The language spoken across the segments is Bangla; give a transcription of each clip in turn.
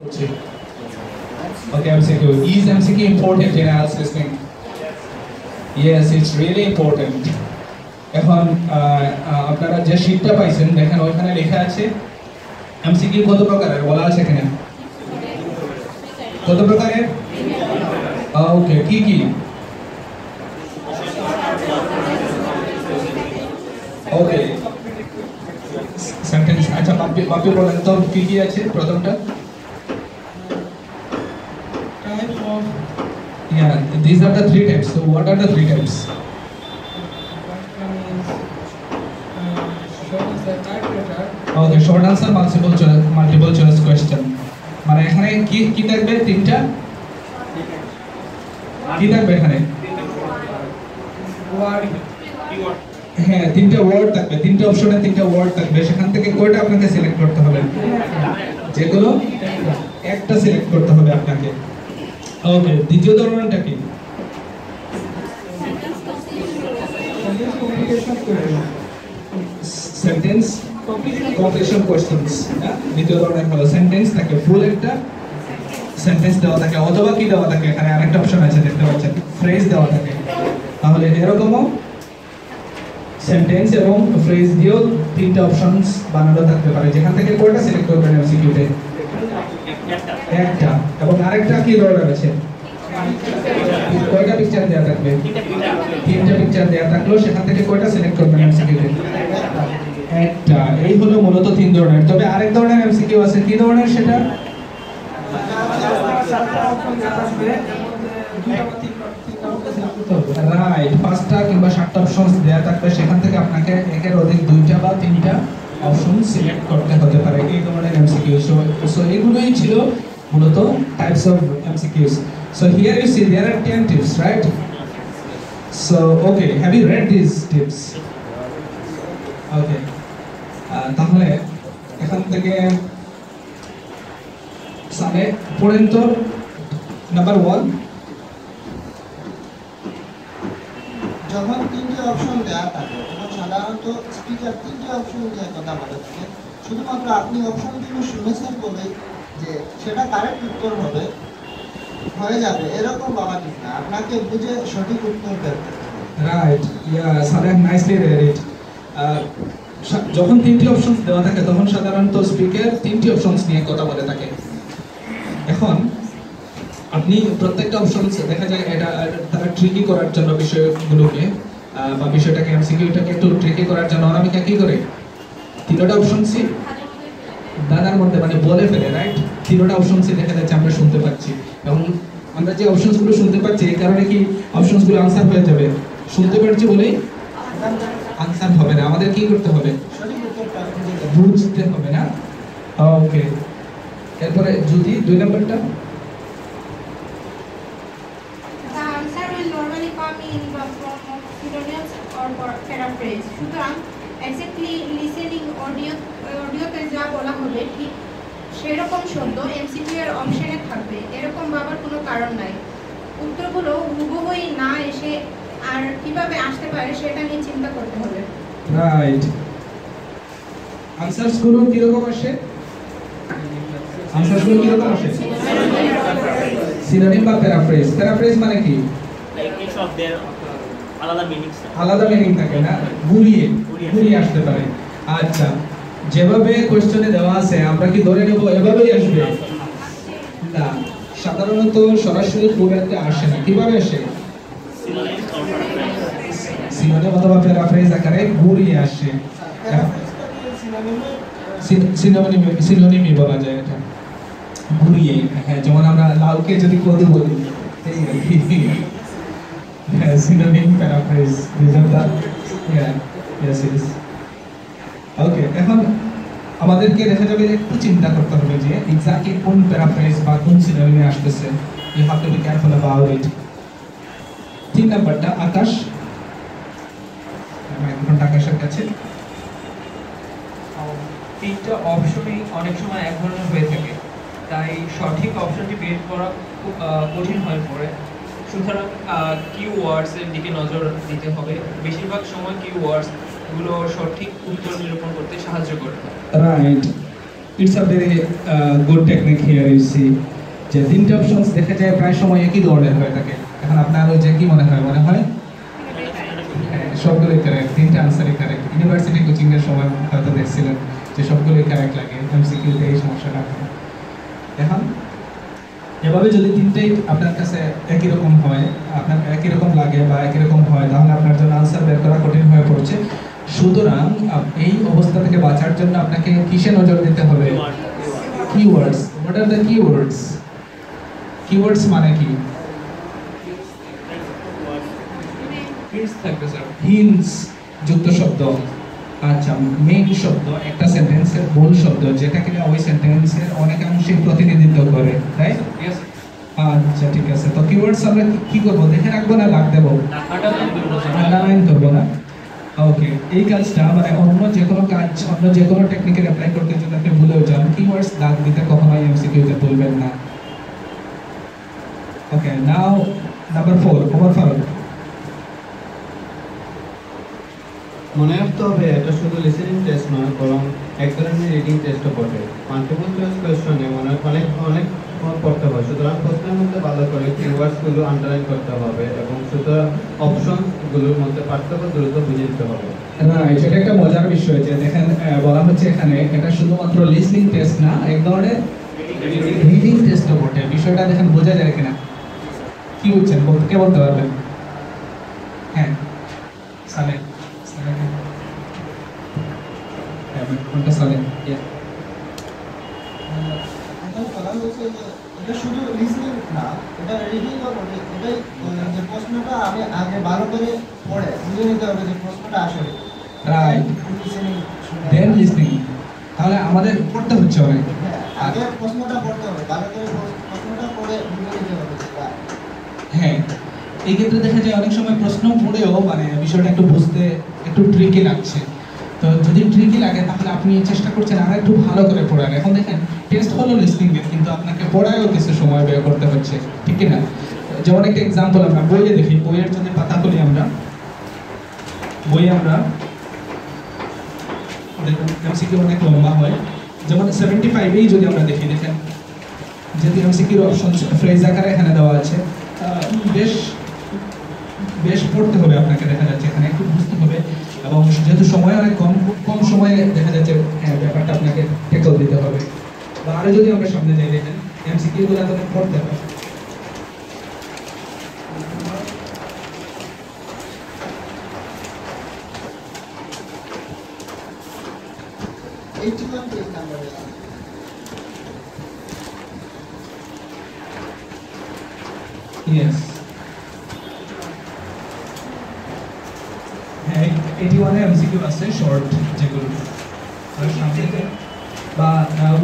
Okay, MCQ. Is MCQ important in IELTS listening? Yes, it's really important. এখন আপনারা যে শীটটা পাইছেন দেখেন ওইখানে লেখা আছে এমসিকিউ কত প্রকারের বলা আছে এখানে কত প্রকারের ওকে কি কি ওকে সেন্টেন্স আচ্ছা বাপি বলেন তো কি কি আছে প্রথমটা type of these are the three types. So what are the three types? Okay, short answer, multiple choice question. মানে এখানে কি থাকবে তিনটা কি থাকবে এখানে ওয়ার্ড হ্যাঁ তিনটা ওয়ার্ড থাকবে তিনটা অপশনে তিনটা ওয়ার্ড থাকবে সেখান থেকে কোনটা আপনাকে সিলেক্ট করতে হবে যেগুলো একটা সিলেক্ট করতে হবে আপনাকে ওকে দ্বিতীয় ধরনটা কি সেন্টেন্স কমপ্লিশন কোশ্চেনস দ্বিতীয় ধরনের হলো সেন্টেন্স থাকে ফুল একটা সেন্টেন্স দেওয়া থাকে অথবা কি দেওয়া থাকে এখানে আরেকটা অপশন আছে দেখতে পাচ্ছেন ফ্রেজ দেওয়া থাকে তাহলে এরকমও সেন্টেন্স এবং ফ্রেজ দিয়েও তিনটা অপশনস বানানো থাকতে পারে যেখান থেকে কোনটা সিলেক্ট করবেন এমসিকিউতে একটা এবং আরেকটা কি ধরনের আছে কয়টা পিকচার দেওয়া থাকবে তিনটা পিকচার দেওয়া থাকলো সেখান থেকে কয়টা সিলেক্ট করবেন এমসিকিউতে একটা এই হলো মূলত তিন ধরনের তবে আরেক ধরনের এমসিকিউ আছে কি ধরনের সেটা রাইট পাঁচটা কিংবা সাতটা অপশনস দেওয়া থাকবে সেখান থেকে আপনাকে একের অধিক দুইটা বা তিনটা অপশন সিলেক্ট করতে হতে পারে এই ধরনের এমসিকিউ সো এগুলোই ছিল মূলত types of MCQs so here you see there are 10 tips right so okay have you read these tips okay তাহলে এখান থেকে সামনে পড়েন তো নাম্বার 1 যখন তিনটি অপশন দেওয়া থাকে তখন সাধারণত স্পিকার তিনটি অপশন দিয়ে কথা বলে থাকে শুধুমাত্র আপনি অপশনগুলো শুনেছেন বলে যে সেটা কারেক্ট উত্তর হবে হয়ে যাবে এরকম বাবা ঠিক না আপনাকে বুঝে সঠিক উত্তর দিতে right yeah Sarah nicely red ইট যখন তিনটি অপশনস দেওয়া থাকে তখন সাধারণত স্পিকার তিনটি অপশনস নিয়ে কথা বলে থাকে এখন আপনি প্রত্যেকটা অপশনস দেখা যায় এটা তারা ট্রিকি করার জন্য বিষয়গুলোকে বা বিষয়টাকে এমসিকিউটাকে একটু ট্রিকি করার জন্য অনামিকা কি করে তিনটা অপশনসই দাদার মধ্যে মানে বলে ফেলে রাইট তিনটা অপশনসই দেখা যাচ্ছে আমরা শুনতে পাচ্ছি এবং আমরা যে অপশনসগুলো শুনতে পাচ্ছি এই কারণে কি অপশনসগুলো আনসার হয়ে যাবে শুনতে পাচ্ছি বলেই আনসার হবে না আমাদের কি করতে হবে বুঝতে হবে না ওকে এরপরে যদি দুই নাম্বারটা paraphrase সুতরাং এক্স্যাক্টলি লিসেনিং অডিওতে যা বলা হবে ঠিক সেরকম শব্দ এমসিকিউ এর অপশনে থাকবে এরকম ভাবার কোনো কারণ নাই উত্তরগুলো হুবহুই না এসে আর কিভাবে আসতে পারে সেটা নিয়ে চিন্তা করতে হবে রাইট আনসারস গুলো কি রকম আসে আনসারস গুলো কি রকম আসে সিনোনিম বা প্যারাফ্রেজ মানে কি লাইক ইচ অফ देयर আলাদা মিনিং থাকে না ঘুরিয়ে আসতে পারে আচ্ছা যেভাবে কোশ্চেনে দেওয়া আছে আমরা কি ধরে নেব এভাবেই আসবে না সাধারণত সরাসরি পুরোতে আসে না কিভাবে আসে সিনোনিম অথবা প্যারাফ্রেজ আকারে ঘুরিয়ে আসে সিনোনিমই বলা যায় এটা ঘুরিয়ে হ্যাঁ যেমন আমরা লাউকে যদি কদু বলি এই আর কি synonym paraphrase these are the yes okay এখন আমাদেরকে দেখা যাবে একটু চিন্তা করতে হবে যে এক্স্যাক্টলি কোন প্যারাফ্রেজ বা কোন সিনোনিমে আসতেছে you have to be careful about it তিন নাম্বারটা আকাশ এখন আকাশের কাছে তিনটা অপশনই অনেক সময় এক ধরনের হয়ে থাকে তাই সঠিক অপশনটি বের করা খুব কঠিন হয়ে পড়ে সুতরাং কিওয়ার্ডস এর দিকে নজর দিতে হবে বেশিরভাগ সময় কিওয়ার্ডস গুলো সঠিক উত্তর নিরূপণ করতে সাহায্য করে right it's a very good technique here you see যে তিনটে অপশনস দেখা যায় প্রায় সময় একই ধরনের হয়ে থাকে। এখন আপনার ওই যে কি মনে হয় সবগুলোই কারেক্ট, তিনটে আনসারই কারেক্ট। ইউনিভার্সিটি কোচিং এর সময় হয়তো দেখছিলেন যে সবগুলোই কারেক্ট লাগে, এমসিকিউতে এই সমস্যাটা হয়। এখন এভাবে যদি তিনটেই আপনার কাছে একই রকম হয়, আপনার একই রকম লাগে বা একই রকম হয়, তাহলে আপনার জন্য আনসার বের করা কঠিন হয়ে পড়ছে। সুতরাং এই অবস্থা থেকে বাঁচার জন্য আপনাকে কিসে নজর দিতে হবে? Keywords. What are the keywords? Keywords মানে কি? হিন্টস যুক্ত শব্দ, আচ্ছা মেইন শব্দ, একটা সেন্টেন্সের মূল শব্দ যেটা কিনা ওই সেন্টেন্সের অনেকাংশে প্রতিনিধিত্ব করে, রাইট? আচ্ছা ঠিক আছে। তো কিওয়ার্ডস আমরা কি করব? দেখে রাখবো না দাগ দেবো? আন্ডারলাইন করবো না? ওকে, এই কাজটা মানে অন্য যে কোনো কাজ, অন্য যে কোনো টেকনিকের অ্যাপ্লাই করতে যদি আপনি ভুলেও যান, কিওয়ার্ডস দাগ দিতে কখনোই এমসিকিউতে ভুলবেন না। ওকে, নাও নাম্বার 4, ওমর ফারুক। মনে রাখতে হবে এটা শুধু লিসেনিং টেস্ট নয়, বরং এক ধরনের রিডিং টেস্টও বটে। মাল্টিপল চয়েস কোয়েশ্চনে অনেক পড়তে হয়, সুতরাং প্রশ্নের মধ্যে ভালো করে কিওয়ার্ডসগুলো আন্ডারলাইন করতে হবে এবং সুতরাং অপশনগুলোর মধ্যে পার্থক্য দ্রুত বুঝে নিতে হবে। রাইট, এটা একটা মজার বিষয় যে দেখেন বলা হচ্ছে এখানে এটা শুধুমাত্র লিসনিং টেস্ট না, এক ধরনের রিডিং টেস্টও বটে। বিষয়টা দেখেন বোঝা যায় কিনা? কি বুঝছেন? কে বলতে পারবেন? হ্যাঁ সালেহ। কোনটা সালেহ? এটা শুধু লিসনিং না, এটা রিডিংও বটে। এটাই যে প্রশ্নটা আমি আগে ভালো করে পড়ে বুঝে নিতে হবে যে প্রশ্নটা আসলে রাইট, দেন লিসনিং। তাহলে আমাদের পড়তে হচ্ছে অনেক। আগে প্রশ্নটা পড়তে হবে, ভালো করে প্রশ্নটা পড়ে বুঝে নিতে হবে। হ্যাঁ, এই ক্ষেত্রে দেখা যায় অনেক সময় প্রশ্ন পড়েও মানে বিষয়টা একটু বুঝতে একটু ট্রিকি লাগছে। তো যদি ট্রিকি লাগে তাহলে আপনি চেষ্টা করছেন আর একটু ভালো করে পড়ার। এখন দেখেন টেস্ট হলো লিসনিং এর, কিন্তু আপনাকে পড়ায়ও কিছু সময় ব্যয় করতে হচ্ছে, ঠিক কি না? যেমন একটা এক্সাম্পল আমরা বইয়ে দেখি, বইয়ের যদি পাতা খুলি আমরা, বইয়ে আমরা দেখুন এমসিকিউ অনেক লম্বা হয়। যেমন 75 যদি আমরা দেখি, দেখেন যেহেতু এমসিকিউর অপশন ফ্রেজ আকারে এখানে দেওয়া আছে, বেশ পড়তে হবে আপনাকে, দেখা যাচ্ছে এখানে একটু বুঝতে হবে। এবং যেহেতু সময় অনেক কম সময়ে দেখা যাচ্ছে ব্যাপারটা আপনাকে ট্যাকল দিতে হবে। বা আরো যদি আমরা সামনে যাই, দেখেন এমসিকিউগুলো আপনাকে পড়তে হবে। Yes. হ্যাঁ, 81 এমসিকিউ আছে শর্ট যেগুলো। আর সামনেতে বা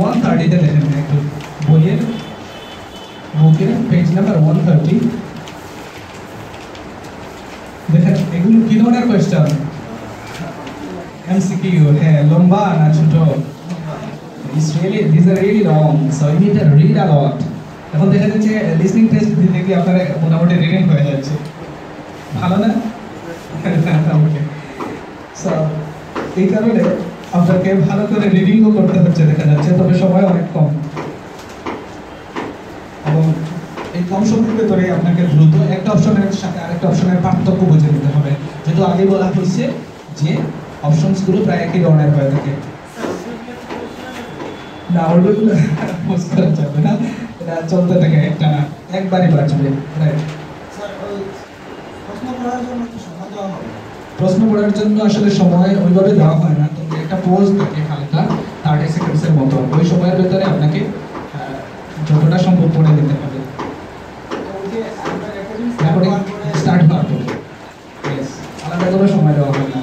130 দেখেন একটু বইয়ের বুকের পেজ নাম্বার 130 দেখেন এগুলো কি ধরনের কোয়েশ্চেন? এমসিকিউ। হ্যাঁ, লম্বা না ছোট? These are really long, so you need to read a lot. এখন দেখা যাচ্ছে লিসনিং টেস্ট দিতে গিয়ে আপনার মোটামুটি রিডিং হয়ে যাচ্ছে, ভালো না? ওকে, সো এই কারণে আপনাকে ভালো করে রিডিংও করতে হচ্ছে দেখা যাচ্ছে, তবে সময় অনেক কম। এবং এই কম সময়ের ভেতরে আপনাকে দ্রুত একটা অপশনের সাথে আরেকটা অপশনের পার্থক্য বুঝে নিতে হবে, যেহেতু আগে বলা হয়েছে যে অপশনসগুলো প্রায় একই ধরনের হয়ে থাকে। না, ওগুলো পোস্ট করা যাবে না, এটা চলতে থাকে একটা না, একবারই বাঁচবে। রাইট, প্রশ্ন পড়ার জন্য আসলে সময় ওইভাবে দেওয়া হয় না, তবে একটা পোজ থাকে হালকা 30 সেকেন্ডসের মতো, ওই সময়ের ভেতরে আপনাকে যতটা সম্ভব পড়ে দিতে হবে। রেকর্ডিং স্টার্ট হওয়ার পরে আলাদা কোনো সময় দেওয়া হয় না,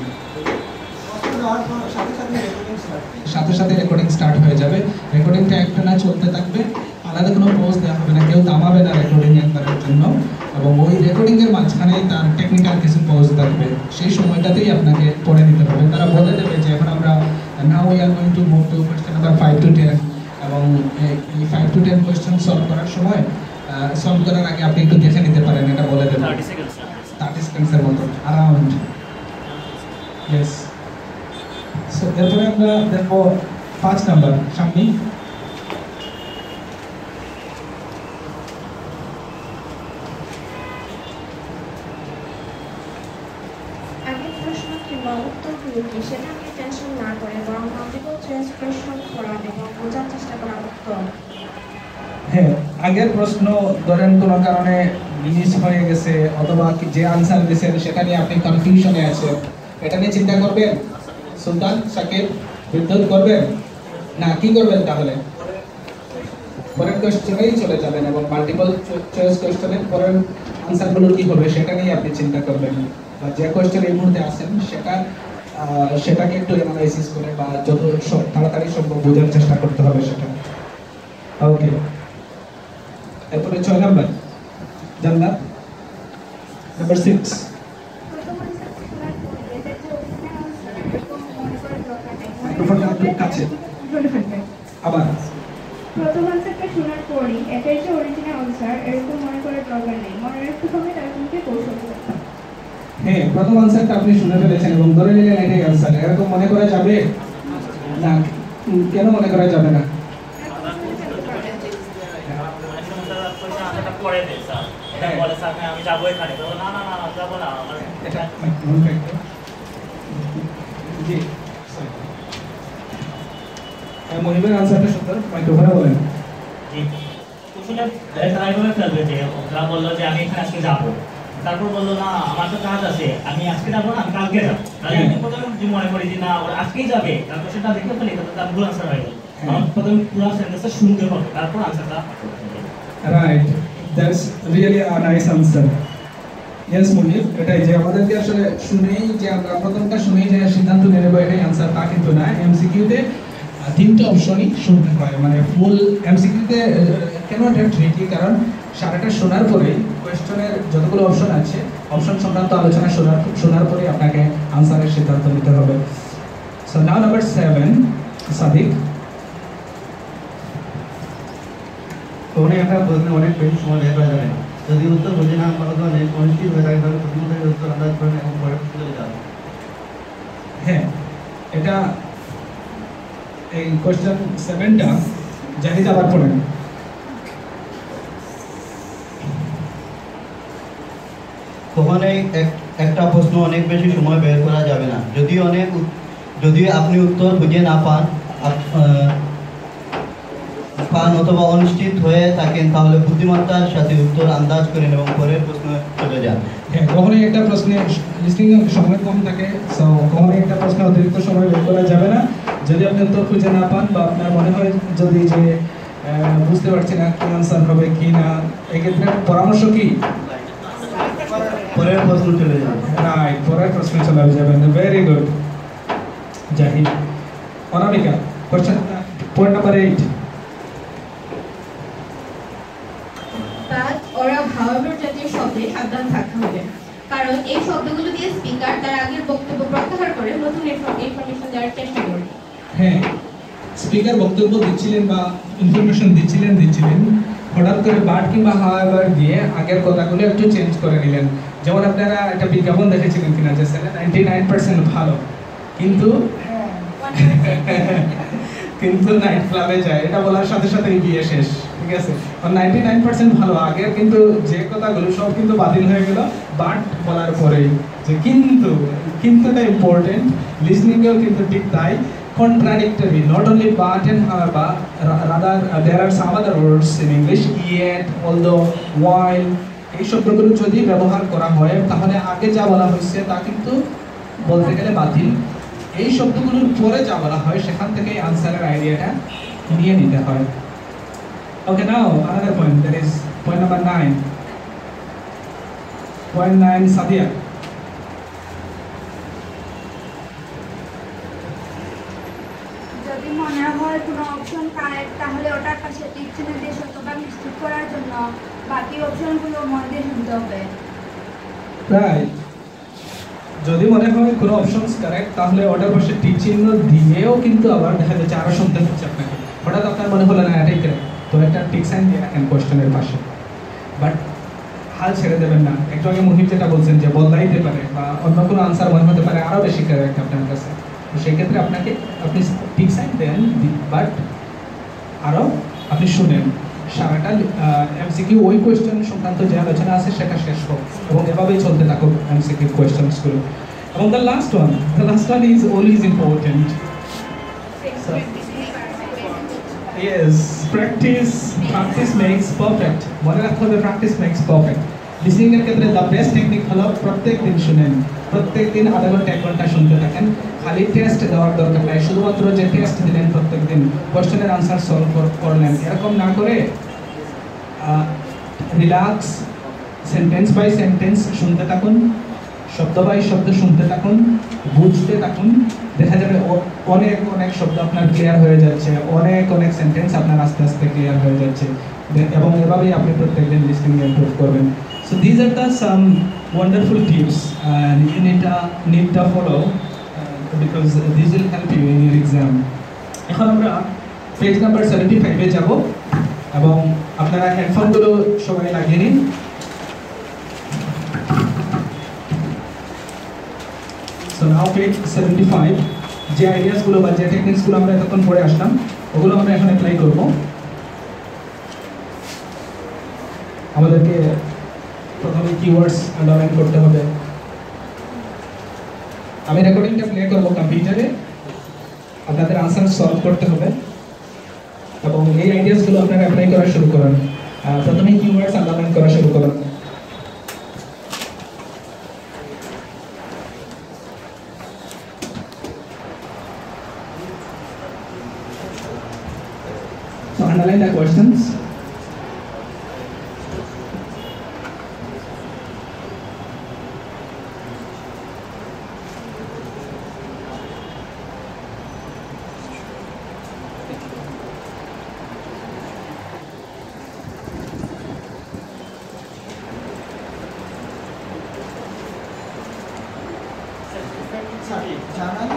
সাথে সাথে রেকর্ডিং স্টার্ট হয়ে যাবে। রেকর্ডিংটা একটা না চলতে থাকবে, আলাদা কোনো পোজ দেওয়া হবে না, কেউ থামাবে না রেকর্ডিং একবারের জন্য। এবং ওই রেকর্ডিংয়ের মাঝখানে তার টেকনিক্যাল কিছু পোজ থাকবে, সেই সময়টাতেই আপনাকে পড়ে নিতে হবে। তারা বলে দেবে যে এখন আমরা now we are going to move to question number 5 to 10, এবং এই 5 to 10 কোয়েশ্চেন সলভ করার সময় সলভ করার আগে আপনি একটু দেখে নিতে পারেন, এটা বলে দেবে 30 সেকেন্ডসের মতো অ্যারাউন্ড। ইয়েস, সো এরপরে আমরা দেখবো 5 নাম্বার সামনে। আগের প্রশ্ন কিংবা উত্তরগুলো কি সেটা নিয়ে টেনশন না করে বরং মাল্টিপল চয়েস প্রশ্ন করান এবং বোঝার চেষ্টা করা উত্তম। হ্যাঁ, আগের প্রশ্ন ধরেন কোনো কারণে মিস হয়ে গেছে অথবা যে আনসার দিয়েছেন সেটা নিয়ে আপনি কনফিউশনে আছেন, এটা নিয়ে চিন্তা করবেন। সুলতান, সাকিব, বিদ্যুৎ করবেন না কি করবেন তাহলে? পরের কোশ্চেনেই চলে যাবেন এবং মাল্টিপল চয়েস কোশ্চেনের পরের আনসারগুলো কি হবে সেটা নিয়ে আপনি চিন্তা করবেন। বা যে কোশ্চেন এই মুহূর্তে আছেন সেটাকে একটু অ্যানালাইসিস করে বা যত তাড়াতাড়ি সম্ভব বোঝার চেষ্টা করতে হবে সেটা। ওকে, এরপরে 6 নাম্বার জান্নাত, নাম্বার 6। মাইক্রোফোনটা একটু কাছে আবার। প্রথম আনসারটা শোনার পরই এটাই যে অরিজিনাল আনসার এরকম মনে করে দরকার নেই, মনে রাখতে হবে তার মধ্যে কৌশল করতে। হ্যাঁ, প্রথম আনসারটা আপনি শুনে ফেলেছেন এবং ধরে নিলেন এটাই আনসার, এরকম মনে করা যাবে না? কেন মনে করা যাবে না? মহিবের আনসারটা সুন্দর, মাইক্রোফোনে বলেন। বললো যে আমি এখানে আজকে যাবো, তারপর বললো না আমার তো কাজ আছে, আমি আজকে যাবো না, আমি কালকে যাবো। তাহলে আমি প্রথমে মনে করি যে না ওরা আজকেই যাবে, তারপর সেটা দেখে ফেলি, তার ভুল আনসার হয়ে গেল। আমার প্রথমে পুরো সেন্টেন্সটা শুনতে হবে, তারপর আনসারটা। Right, that's really a nice answer. Yes Munir, এটাই যে আমাদেরকে আসলে শুনেই যে আমরা প্রথমটা শুনেই যে সিদ্ধান্ত নিয়ে নেবো এটাই আনসার তা কিন্তু না। এমসিকিউতে 3টে অপশনই শুনতে হয়, মানে ফুল এমসিকিউতে কেন এটা ট্রিকি, কারণ সারাটা শোনার পরে কোয়েশ্চনের যতগুলো অপশন আছে অপশন সংক্রান্ত আলোচনা শোনার পরে আপনাকে আনসারের সিদ্ধান্ত নিতে হবে। So now number 7, Sadiq. অনেক একটা প্রশ্নে অনেক বেশি সময় ব্যয় করা যাবে না। যদি উত্তর বুঝে না পারা যায় অনিশ্চিত হয়ে থাকে তাহলে প্রথম থেকে উত্তর আন্দাজ করেন এবং পরে চলে যান। হ্যাঁ, এটা এই কোশ্চেন 7টা জাহিদ আবার পড়েন। কখনোই একটা প্রশ্ন অনেক বেশি সময় ব্যয় করা যাবে না। যদি আপনি উত্তর বুঝে না পান অথবা অনিশ্চিত হয়ে থাকেন তাহলে বুদ্ধিমত্তার সাথে উত্তর আন্দাজ করেন এবং পরের প্রশ্ন চলে যান। হ্যাঁ, কখনোই একটা প্রশ্নে লিসনিং সময় কম থাকে, সো কখনোই একটা প্রশ্নে অতিরিক্ত সময় ব্যয় করা যাবে না। যদি আপনি উত্তর খুঁজে না পান বা আপনার মনে হয় যদি যে বুঝতে পারছি না কি আনসার হবে কি না, এক্ষেত্রে পরামর্শ কি? পরের প্রশ্ন চলে যান। রাইট, পরের প্রশ্নে চলে যাবেন। Very good Zahid. Anamika, question point number 8। But ওরা হাওয়ার জাতীয় শব্দে সাবধান থাকতে হবে, কারণ এই শব্দগুলো দিয়ে স্পিকার তার আগের বক্তব্য প্রত্যাহার করে নতুন ইনফরমেশন দেওয়ার চেষ্টা করবে। হ্যাঁ, স্পিকার বক্তব্য দিচ্ছিলেন বা ইনফরমেশন দিচ্ছিলেন, হঠাৎ করে বাট কিংবা হাওয়ার দিয়ে আগের কথাগুলো একটু চেঞ্জ করে নিলেন। যেমন আপনারা একটা বিজ্ঞাপন দেখেছিলেন কিনা যে 99% ভালো কিন্তু নাইট ক্লাবে যায়, এটা বলার সাথে সাথে বিয়ে শেষ। ঠিক আছে, 99% ভালো, আগের কিন্তু যে কথাগুলো সব কিন্তু বাতিল হয়ে গেল বাট বলার পরেই। যে কিন্তুটা ইম্পর্টেন্ট, লিসনিংয়েও কিন্তু ঠিক তাই। Contradictory, not only but and however, rather there are some other words in English, yet, although, while, এই শব্দগুলো যদি ব্যবহার করা হয় তাহলে আগে যা বলা হয়েছে তা কিন্তু বলতে গেলে বাতিল। এই শব্দগুলোর পরে যা বলা হয় সেখান থেকে আনসারের আইডিয়াটা নিয়ে নিতে হয়। ওকে, নাও another point, that is point number 9. Point 9, Sadia. যদি মনে হয় কোনো অপশন কারেক্ট তাহলে ওটার পাশে টিক চিহ্ন দিয়ে সত্যতা নিশ্চিত করার জন্য বাকি অপশনগুলো মন দিয়ে শুনতে হবে। রাইট, যদি মনে হয় কোনো অপশনস কারেক্ট তাহলে ওটার পাশে টিক চিহ্ন দিয়েও কিন্তু আবার দেখা যাচ্ছে আরো শুনতে হচ্ছে আপনাকে। হঠাৎ আপনার মনে হলো না এটাই কারেক্ট, তো একটা টিক সাইন দিয়ে রাখেন কোশ্চেনের পাশে। বাট হাল ছেড়ে দেবেন না। একটু আগে মুহিব যেটা বলছেন যে বদলাইতে পারে বা অন্য কোনো আনসার মনে হতে পারে আরো বেশি কারেক্ট আপনার কাছে, সেই ক্ষেত্রে আপনি টিক সাইন দেন, বাট আরও আপনি শুনেন সারাটা এমসিকিউ ওই কোয়েশ্চেন সংক্রান্ত যে আলোচনা আছে সেটা শেষ হোক, এবং এভাবেই চলতে থাকুক এমসিকিউ কোয়েশ্চেন্সগুলো। এবং the last one is always important. Yes, practice makes perfect. মনে রাখতে হবে practice makes perfect. লিসনিং এর ক্ষেত্রে দ্য বেস্ট টেকনিক হলো প্রত্যেকদিন শুনেন, প্রত্যেকদিন আধা ঘন্টা 1 ঘন্টা শুনতে থাকেন। খালি টেস্ট দেওয়ার দরকার নাই, শুধুমাত্র যে টেস্ট দিলেন প্রত্যেকদিন কোশ্চেনের আনসার সলভ করলেন এরকম না করে রিল্যাক্স, সেন্টেন্স বাই সেন্টেন্স শুনতে থাকুন, শব্দ বাই শব্দ শুনতে থাকুন, বুঝতে থাকুন। দেখা যাবে অনেক শব্দ আপনার ক্লিয়ার হয়ে যাচ্ছে, অনেক সেন্টেন্স আপনার আস্তে আস্তে ক্লিয়ার হয়ে যাচ্ছে, এবং এভাবেই আপনি প্রত্যেকদিন লিসনিং ইমপ্রুভ করবেন। So this are the some wonderful tips and you need to follow because this will help you in your exam. এখন আমরা পেজ নাম্বার 75 এ যাব, এবং আপনারা হেডফোনগুলো সবাই লাগিয়ে নিন। So now page 75, যে আইডিয়াসগুলো বা যে টেকনিক্সগুলো আমরা এতক্ষণ পড়ে আসলাম ওগুলো আমরা এখন অ্যাপ্লাই করব। আমাদেরকে প্রথমে কিওয়ার্ডস আন্ডারলাইন করতে হবে। আমি রেকর্ডিংটা প্লে করব কম্পিউটারে, আপনাদের আনসার সলভ করতে হবে, এবং এই আইডিয়াসগুলো আপনারা অ্যাপ্লাই করা শুরু করুন। প্রথমে কিওয়ার্ডস আন্ডারলাইন করা শুরু করুন। So underline the questions. জানালে